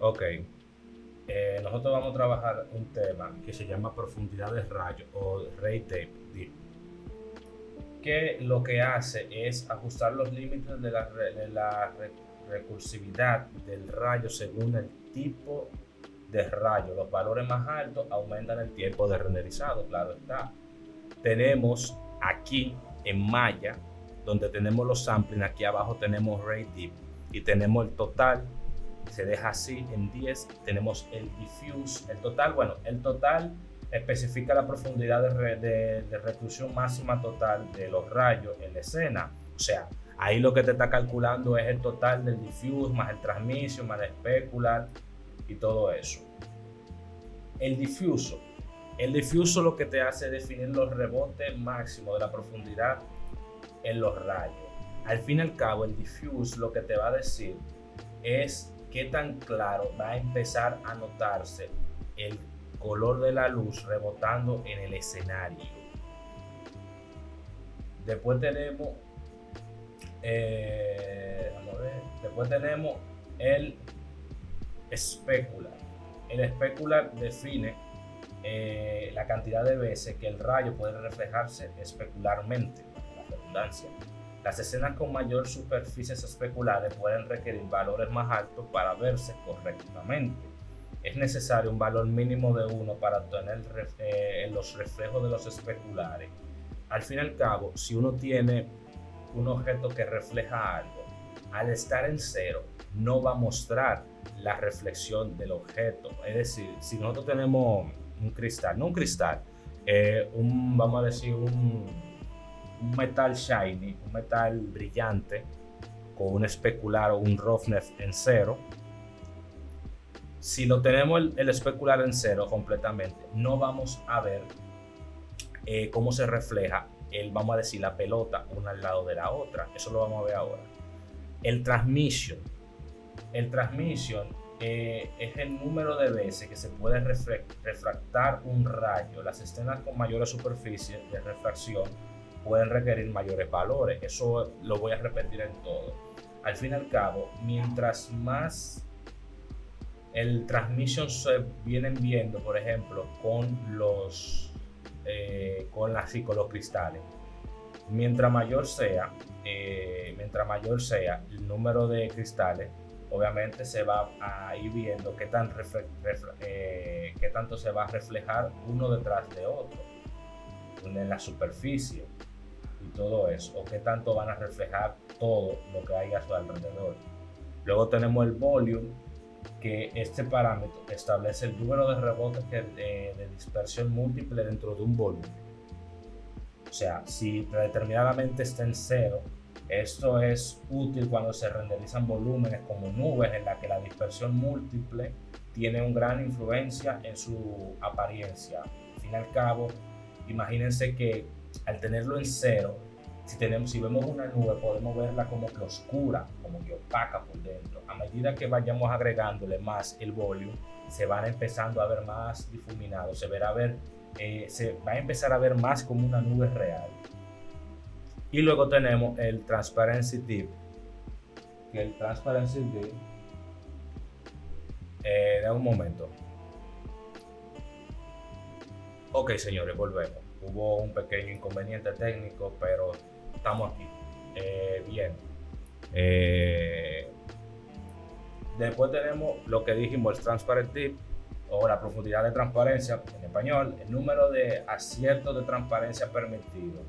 Ok, nosotros vamos a trabajar un tema que se llama profundidad de rayo o ray tape deep, que lo que hace es ajustar los límites de la recursividad del rayo según el tipo de rayo. Los valores más altos aumentan el tiempo de renderizado, claro está. Tenemos aquí en Maya, donde tenemos los samplings, aquí abajo tenemos ray deep y tenemos el total, se deja así en 10. Tenemos el diffuse, el total, bueno, el total especifica la profundidad de reclusión máxima total de los rayos en la escena. O sea, ahí lo que te está calculando es el total del diffuse más el transmission más el specular y todo eso. El difuso. El difuso lo que te hace es definir los rebotes máximos de la profundidad en los rayos. Al fin y al cabo, el diffuse lo que te va a decir es qué tan claro va a empezar a notarse el color de la luz rebotando en el escenario. Después tenemos, después tenemos el especular. El especular define la cantidad de veces que el rayo puede reflejarse especularmente, la redundancia. Las escenas con mayor superficies especulares pueden requerir valores más altos para verse correctamente. Es necesario un valor mínimo de 1 para obtener los reflejos de los especulares. Al fin y al cabo, si uno tiene un objeto que refleja algo, al estar en 0 no va a mostrar la reflexión del objeto. Es decir, si nosotros tenemos un cristal, no un cristal, vamos a decir un metal shiny, un metal brillante con un especular o un roughness en 0. Si lo tenemos el especular en 0 completamente, no vamos a ver cómo se refleja vamos a decir, la pelota una al lado de la otra. Eso lo vamos a ver ahora. El transmission. El transmission es el número de veces que se puede refractar un rayo. Las escenas con mayores superficies de refracción pueden requerir mayores valores. Eso lo voy a repetir en todo. Al fin y al cabo, mientras más el transmission se vienen viendo, por ejemplo, con los cristales, mientras mayor sea el número de cristales, obviamente se va a ir viendo qué tanto se va a reflejar uno detrás de otro en la superficie y todo eso, o qué tanto van a reflejar todo lo que hay a su alrededor. Luego tenemos el volume, que este parámetro establece el número de rebotes de dispersión múltiple dentro de un volumen. O sea, si predeterminadamente está en 0, esto es útil cuando se renderizan volúmenes como nubes en las que la dispersión múltiple tiene una gran influencia en su apariencia. Al fin y al cabo, imagínense que al tenerlo en 0, si vemos una nube podemos verla como que oscura, como que opaca por dentro. A medida que vayamos agregándole más el volumen, se van empezando a ver más difuminados, se va a empezar a ver más como una nube real. Y luego tenemos el Transparency Dip, que el Transparency Dip, da un momento. Ok, señores, volvemos. Hubo un pequeño inconveniente técnico, pero estamos aquí. Bien. Después tenemos lo que dijimos, el Transparent Dip, o la profundidad de transparencia en español, el número de aciertos de transparencia permitido.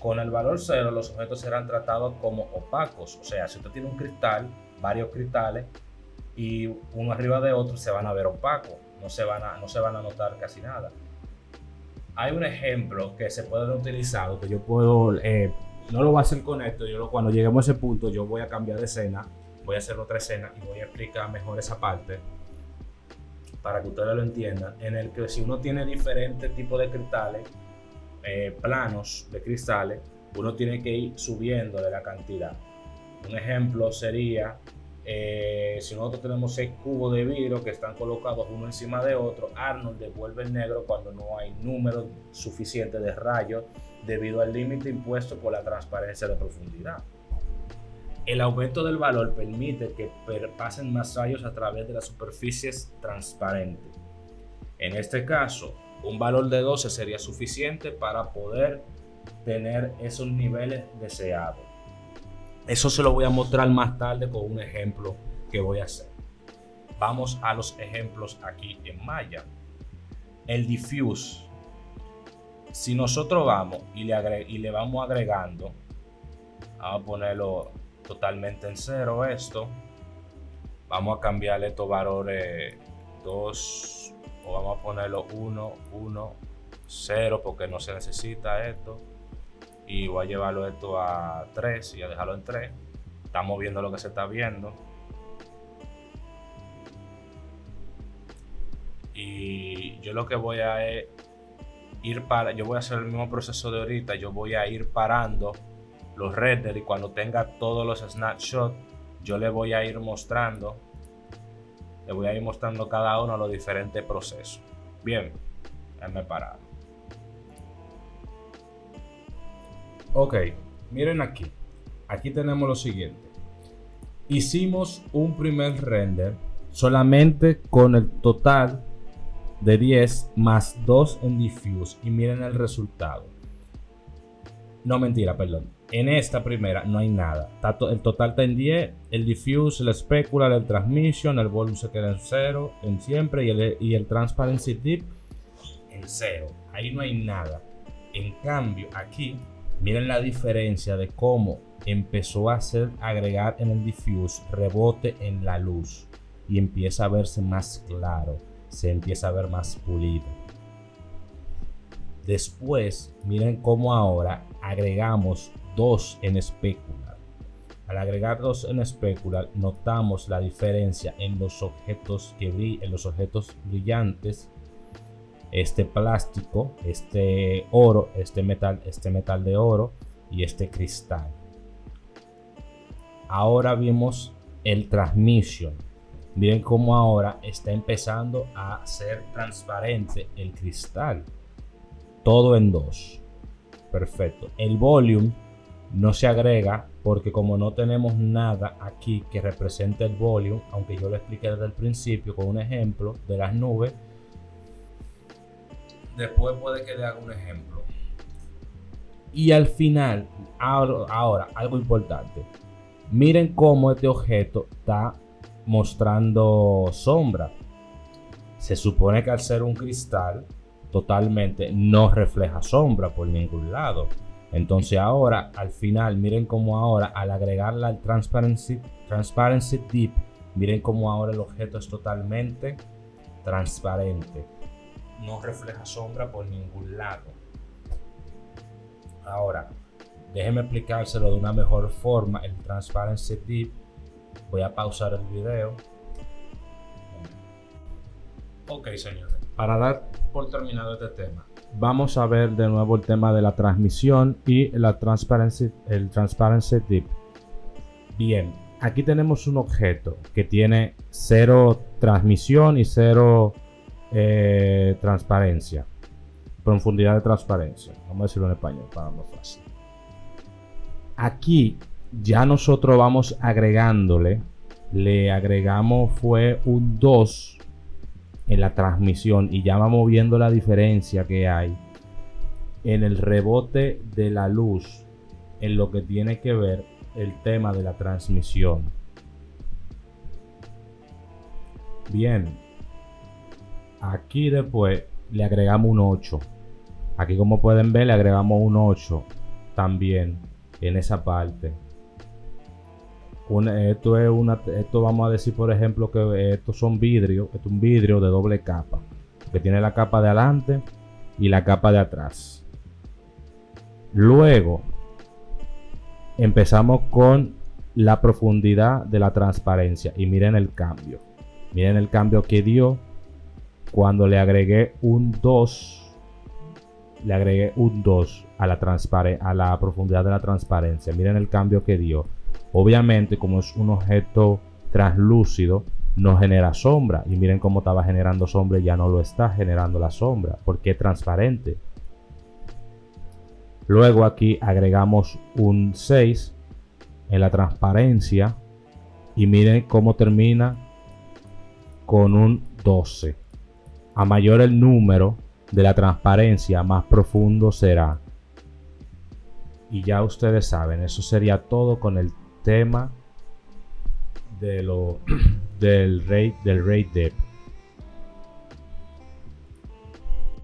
Con el valor 0, los objetos serán tratados como opacos. O sea, si usted tiene un cristal, varios cristales, y uno arriba de otro, se van a ver opacos, no se van a notar casi nada. Hay un ejemplo que se puede utilizar, que yo puedo, no lo voy a hacer con esto, cuando lleguemos a ese punto yo voy a cambiar de escena, voy a hacer otra escena y voy a explicar mejor esa parte para que ustedes lo entiendan, en el que si uno tiene diferentes tipos de cristales, planos de cristales, uno tiene que ir subiéndole la cantidad. Un ejemplo sería, si nosotros tenemos 6 cubos de vidrio que están colocados uno encima de otro, Arnold devuelve el negro cuando no hay número suficiente de rayos debido al límite impuesto por la transparencia de profundidad. El aumento del valor permite que pasen más rayos a través de las superficies transparentes. En este caso, un valor de 12 sería suficiente para poder tener esos niveles deseados. Eso se lo voy a mostrar más tarde con un ejemplo que voy a hacer. Vamos a los ejemplos aquí en Maya. El diffuse. Si nosotros vamos y le vamos agregando, vamos a ponerlo totalmente en cero esto. Vamos a cambiarle estos valores 2, o vamos a ponerlo 1, 1, 0, porque no se necesita esto. Y voy a llevarlo esto a 3 y a dejarlo en 3. Estamos viendo lo que se está viendo. Y yo lo que voy a yo voy a hacer el mismo proceso de ahorita. Yo voy a ir parando los renders, y cuando tenga todos los snapshots, yo le voy a ir mostrando. Le voy a ir mostrando cada uno los diferentes procesos. Bien, déjenme parar. Ok, miren aquí. Aquí tenemos lo siguiente. Hicimos un primer render solamente con el total de 10 más 2 en diffuse. Y miren el resultado. No, mentira, perdón. En esta primera no hay nada. El total está en 10. El diffuse, el specular, el transmission, el volume se queda en 0 en siempre. Y el transparency dip en 0. Ahí no hay nada. En cambio, aquí miren la diferencia de cómo empezó a agregar en el diffuse rebote en la luz. Y empieza a verse más claro. Se empieza a ver más pulido. Después, miren cómo ahora agregamos 2 en specular. Al agregar 2 en specular, notamos la diferencia en los objetos en los objetos brillantes. Este plástico, este oro, este metal de oro y este cristal. Ahora vimos el transmission. Miren cómo ahora está empezando a ser transparente el cristal. Todo en 2. Perfecto. El volume no se agrega porque como no tenemos nada aquí que represente el volume, aunque yo lo expliqué desde el principio con un ejemplo de las nubes, después puede que le haga un ejemplo. Y al final, ahora algo importante. Miren cómo este objeto está mostrando sombra. Se supone que al ser un cristal totalmente no refleja sombra por ningún lado. Entonces ahora al final miren cómo ahora al agregarle al transparency dip, miren cómo ahora el objeto es totalmente transparente, no refleja sombra por ningún lado. Ahora déjenme explicárselo de una mejor forma. El transparency dip, voy a pausar el video. Ok, señores, para dar por terminado este tema, vamos a ver de nuevo el tema de la transmisión y el transparency dip. Bien, aquí tenemos un objeto que tiene 0 transmisión y 0 transparencia, profundidad de transparencia. Vamos a decirlo en español para más fácil. Aquí ya nosotros vamos agregándole, le agregamos fue un 2 en la transmisión y ya vamos viendo la diferencia que hay en el rebote de la luz en lo que tiene que ver el tema de la transmisión. Bien, aquí después le agregamos un 8. Aquí como pueden ver le agregamos un 8 también en esa parte. Esto vamos a decir por ejemplo que estos son vidrios. Esto es un vidrio de doble capa que tiene la capa de adelante y la capa de atrás. Luego empezamos con la profundidad de la transparencia y miren el cambio. Miren el cambio que dio cuando le agregué un 2. Le agregué un 2 a la profundidad de la transparencia. Miren el cambio que dio. Obviamente, como es un objeto translúcido, no genera sombra. Y miren cómo estaba generando sombra y ya no lo está generando la sombra, porque es transparente. Luego aquí agregamos un 6 en la transparencia y miren cómo termina con un 12. A mayor el número de la transparencia, más profundo será. Y ya ustedes saben, eso sería todo con el tema de del rate depth.